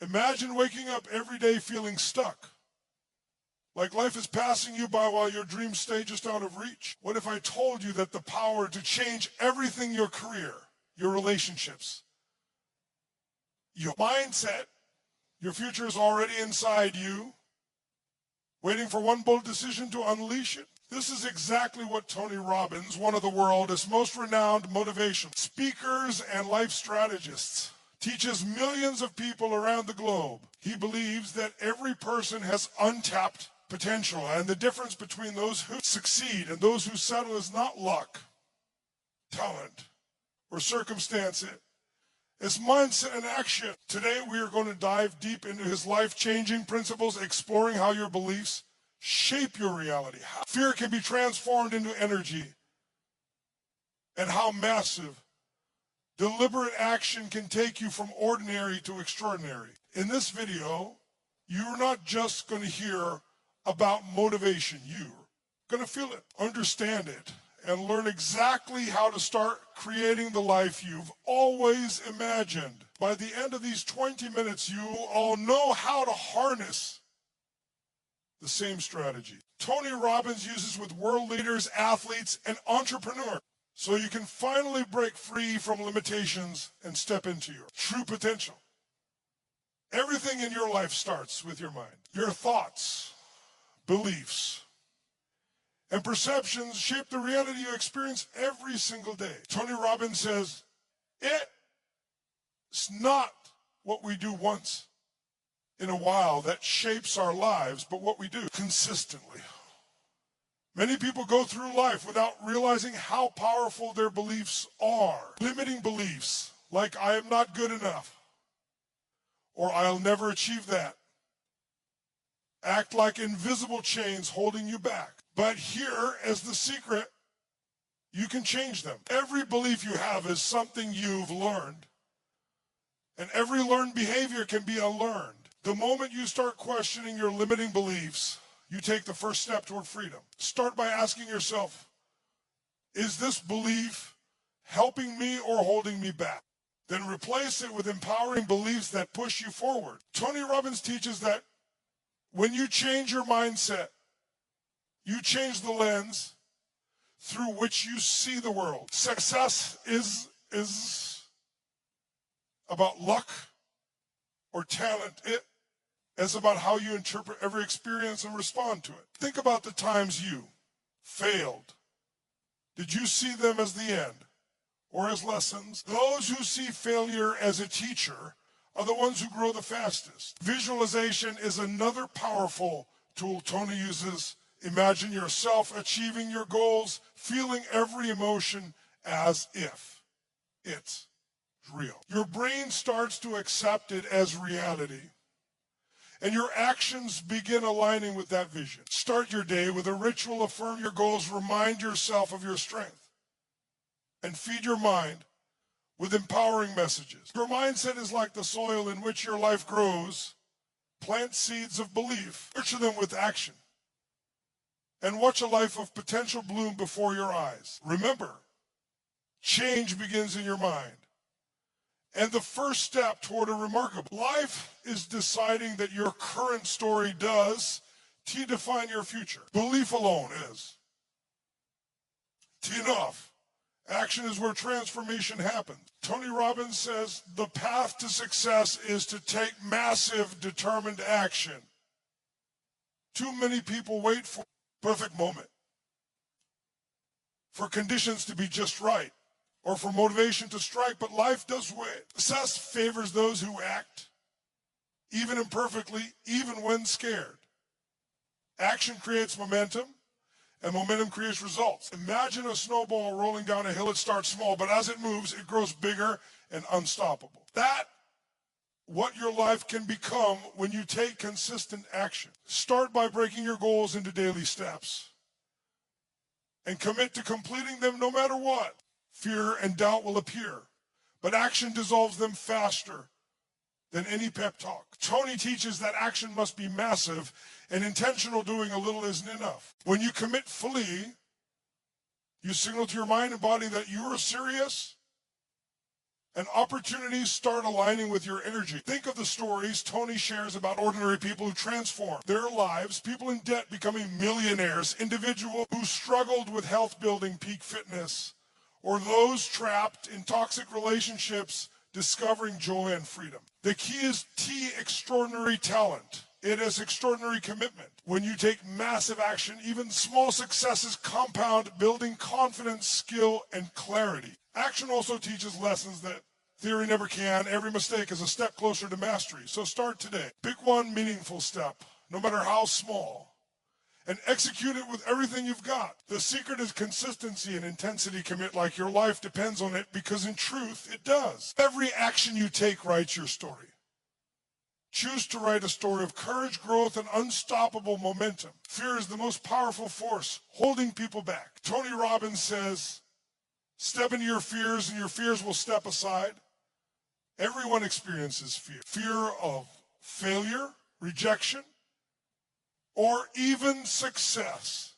Imagine waking up every day feeling stuck, like life is passing you by while your dreams stay just out of reach. What if I told you that the power to change everything, your career, your relationships, your mindset, your future is already inside you, waiting for one bold decision to unleash it? This is exactly what Tony Robbins, one of the world's most renowned motivational speakers and life strategists, teaches millions of people around the globe. He believes that every person has untapped potential, and the difference between those who succeed and those who settle is not luck, talent, or circumstance. It's mindset and action. Today we are going to dive deep into his life-changing principles, exploring how your beliefs shape your reality, how fear can be transformed into energy, and how massive deliberate action can take you from ordinary to extraordinary. In this video, you're not just going to hear about motivation. You're going to feel it, understand it, and learn exactly how to start creating the life you've always imagined. By the end of these 20 minutes, you all know how to harness the same strategy Tony Robbins uses with world leaders, athletes, and entrepreneurs, so you can finally break free from limitations and step into your true potential. Everything in your life starts with your mind. Your thoughts, beliefs, and perceptions shape the reality you experience every single day. Tony Robbins says, it's not what we do once in a while that shapes our lives, but what we do consistently. Many people go through life without realizing how powerful their beliefs are. Limiting beliefs like I am not good enough or I'll never achieve that act like invisible chains holding you back. But here is the secret: you can change them. Every belief you have is something you've learned, and every learned behavior can be unlearned. The moment you start questioning your limiting beliefs, you take the first step toward freedom. Start by asking yourself, is this belief helping me or holding me back? Then replace it with empowering beliefs that push you forward. Tony Robbins teaches that when you change your mindset, you change the lens through which you see the world. Success is about luck or talent. It is about how you interpret every experience and respond to it. Think about the times you failed. Did you see them as the end or as lessons? Those who see failure as a teacher are the ones who grow the fastest. Visualization is another powerful tool Tony uses. Imagine yourself achieving your goals, feeling every emotion as if it's real. Your brain starts to accept it as reality, and your actions begin aligning with that vision. Start your day with a ritual, affirm your goals, remind yourself of your strength, and feed your mind with empowering messages. Your mindset is like the soil in which your life grows. Plant seeds of belief, nurture them with action, and watch a life of potential bloom before your eyes. Remember, change begins in your mind. And the first step toward a remarkable life is deciding that your current story does to define your future. Belief alone is enough. Action is where transformation happens. Tony Robbins says the path to success is to take massive, determined action. Too many people wait for the perfect moment, for conditions to be just right, or for motivation to strike, but life does wait. Success favors those who act, even imperfectly, even when scared. Action creates momentum, and momentum creates results. Imagine a snowball rolling down a hill. It starts small, but as it moves, it grows bigger and unstoppable. That's what your life can become when you take consistent action. Start by breaking your goals into daily steps and commit to completing them no matter what. Fear and doubt will appear, but action dissolves them faster than any pep talk. Tony teaches that action must be massive, and intentional doing a little isn't enough. When you commit fully, you signal to your mind and body that you are serious and opportunities start aligning with your energy. Think of the stories Tony shares about ordinary people who transform their lives, people in debt becoming millionaires, individuals who struggled with health building peak fitness, or those trapped in toxic relationships discovering joy and freedom. The key is extraordinary talent. It is extraordinary commitment. When you take massive action, even small successes compound, building confidence, skill, and clarity. Action also teaches lessons that theory never can. Every mistake is a step closer to mastery. So start today. Pick one meaningful step, no matter how small, and execute it with everything you've got. The secret is consistency and intensity. Commit like your life depends on it, because in truth, it does. Every action you take writes your story. Choose to write a story of courage, growth, and unstoppable momentum. Fear is the most powerful force holding people back. Tony Robbins says, step into your fears and your fears will step aside. Everyone experiences fear. Fear of failure, rejection, or even success.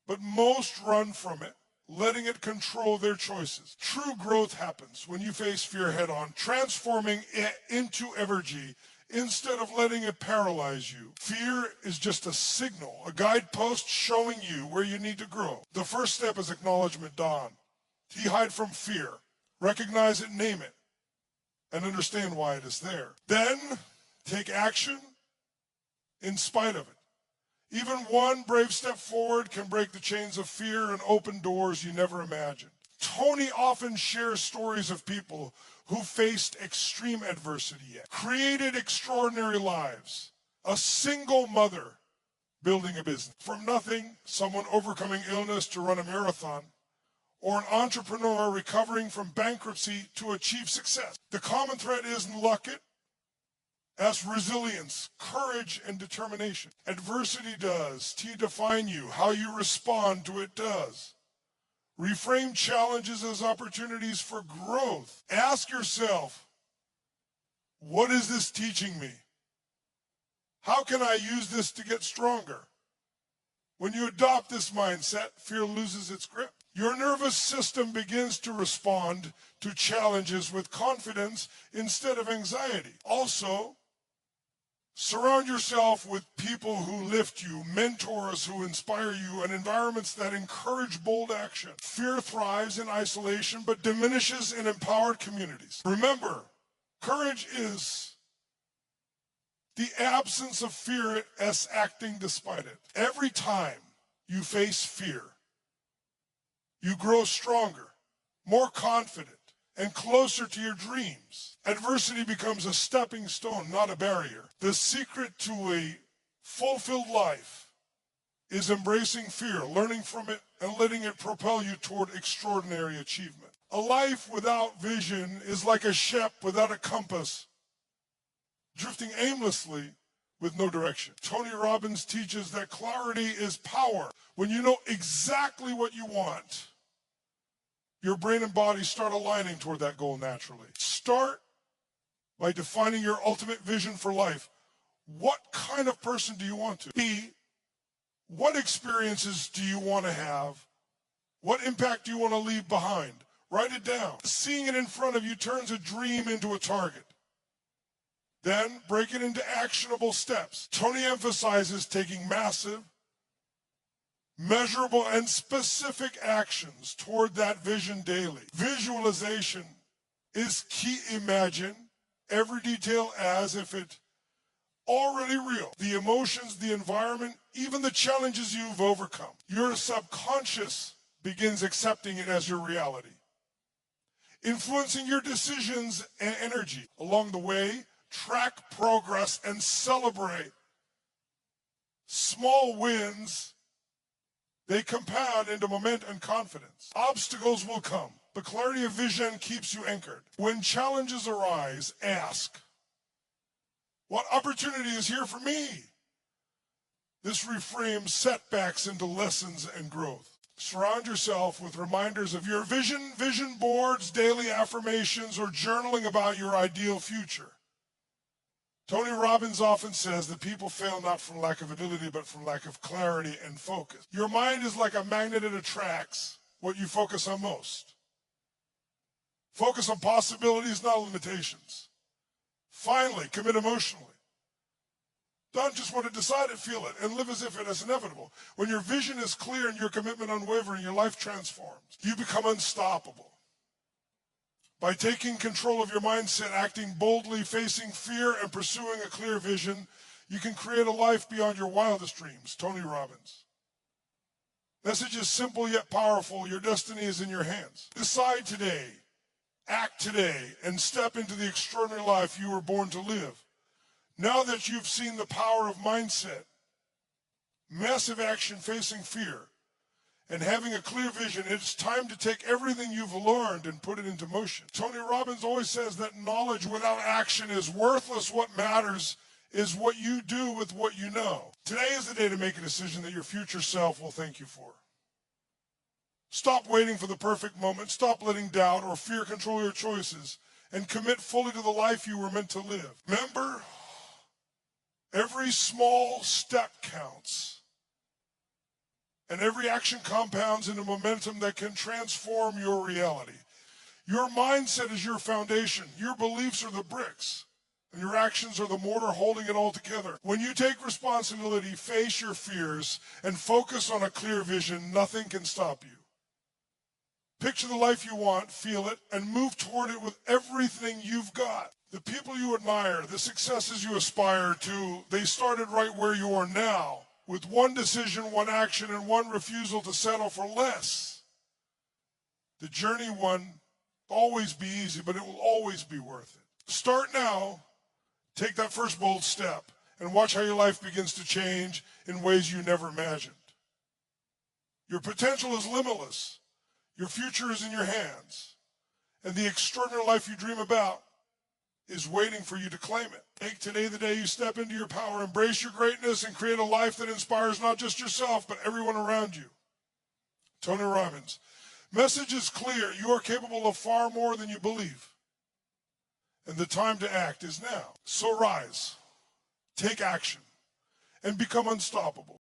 But most run from it, letting it control their choices. True growth happens when you face fear head on, transforming it into energy instead of letting it paralyze you. Fear is just a signal, a guidepost showing you where you need to grow. The first step is acknowledgement. Dawn. Hide from fear. Recognize it, name it, and understand why it is there. Then take action in spite of it. Even one brave step forward can break the chains of fear and open doors you never imagined. Tony often shares stories of people who faced extreme adversity yet created extraordinary lives. A single mother building a business from nothing, someone overcoming illness to run a marathon, or an entrepreneur recovering from bankruptcy to achieve success. The common thread is luck it as resilience, courage, and determination. Adversity does define you. How you respond to it does. Reframe challenges as opportunities for growth. Ask yourself, what is this teaching me? How can I use this to get stronger? When you adopt this mindset, fear loses its grip. Your nervous system begins to respond to challenges with confidence instead of anxiety. Also, surround yourself with people who lift you, mentors who inspire you, and environments that encourage bold action. Fear thrives in isolation, but diminishes in empowered communities. Remember, courage is the absence of fear as acting despite it. Every time you face fear, you grow stronger, more confident, and closer to your dreams. Adversity becomes a stepping stone, not a barrier. The secret to a fulfilled life is embracing fear, learning from it, and letting it propel you toward extraordinary achievement. A life without vision is like a ship without a compass, drifting aimlessly with no direction. Tony Robbins teaches that clarity is power. When you know exactly what you want, your brain and body start aligning toward that goal naturally. Start by defining your ultimate vision for life. What kind of person do you want to be? What experiences do you want to have? What impact do you want to leave behind? Write it down. Seeing it in front of you turns a dream into a target. Then break it into actionable steps. Tony emphasizes taking massive, measurable, and specific actions toward that vision daily. Visualization is key. Imagine every detail as if it already real. The emotions, the environment, even the challenges you've overcome. Your subconscious begins accepting it as your reality, influencing your decisions and energy. Along the way, track progress and celebrate small wins. They compound into momentum and confidence. Obstacles will come, but clarity of vision keeps you anchored. When challenges arise, ask, what opportunity is here for me? This reframes setbacks into lessons and growth. Surround yourself with reminders of your vision boards, daily affirmations, or journaling about your ideal future. Tony Robbins often says that people fail not from lack of ability, but from lack of clarity and focus. Your mind is like a magnet that attracts what you focus on most. Focus on possibilities, not limitations. Finally, commit emotionally. Don't just want to decide it, feel it, and live as if it is inevitable. When your vision is clear and your commitment unwavering, your life transforms. You become unstoppable. By taking control of your mindset, acting boldly, facing fear, and pursuing a clear vision, you can create a life beyond your wildest dreams. Tony Robbins. Message is simple yet powerful. Your destiny is in your hands. Decide today, act today, and step into the extraordinary life you were born to live. Now that you've seen the power of mindset, massive action facing fear, and having a clear vision, it's time to take everything you've learned and put it into motion. Tony Robbins always says that knowledge without action is worthless. What matters is what you do with what you know. Today is the day to make a decision that your future self will thank you for. Stop waiting for the perfect moment. Stop letting doubt or fear control your choices and commit fully to the life you were meant to live. Remember, every small step counts, and every action compounds into momentum that can transform your reality. Your mindset is your foundation. Your beliefs are the bricks, and your actions are the mortar holding it all together. When you take responsibility, face your fears, and focus on a clear vision, nothing can stop you. Picture the life you want, feel it, and move toward it with everything you've got. The people you admire, the successes you aspire to, they started right where you are now, with one decision, one action, and one refusal to settle for less. The journey won't always be easy, but it will always be worth it. Start now, take that first bold step, and watch how your life begins to change in ways you never imagined. Your potential is limitless. Your future is in your hands. And the extraordinary life you dream about is waiting for you to claim it. Make today the day you step into your power, embrace your greatness, and create a life that inspires not just yourself, but everyone around you. Tony Robbins. Message is clear. You are capable of far more than you believe. And the time to act is now. So rise, take action, and become unstoppable.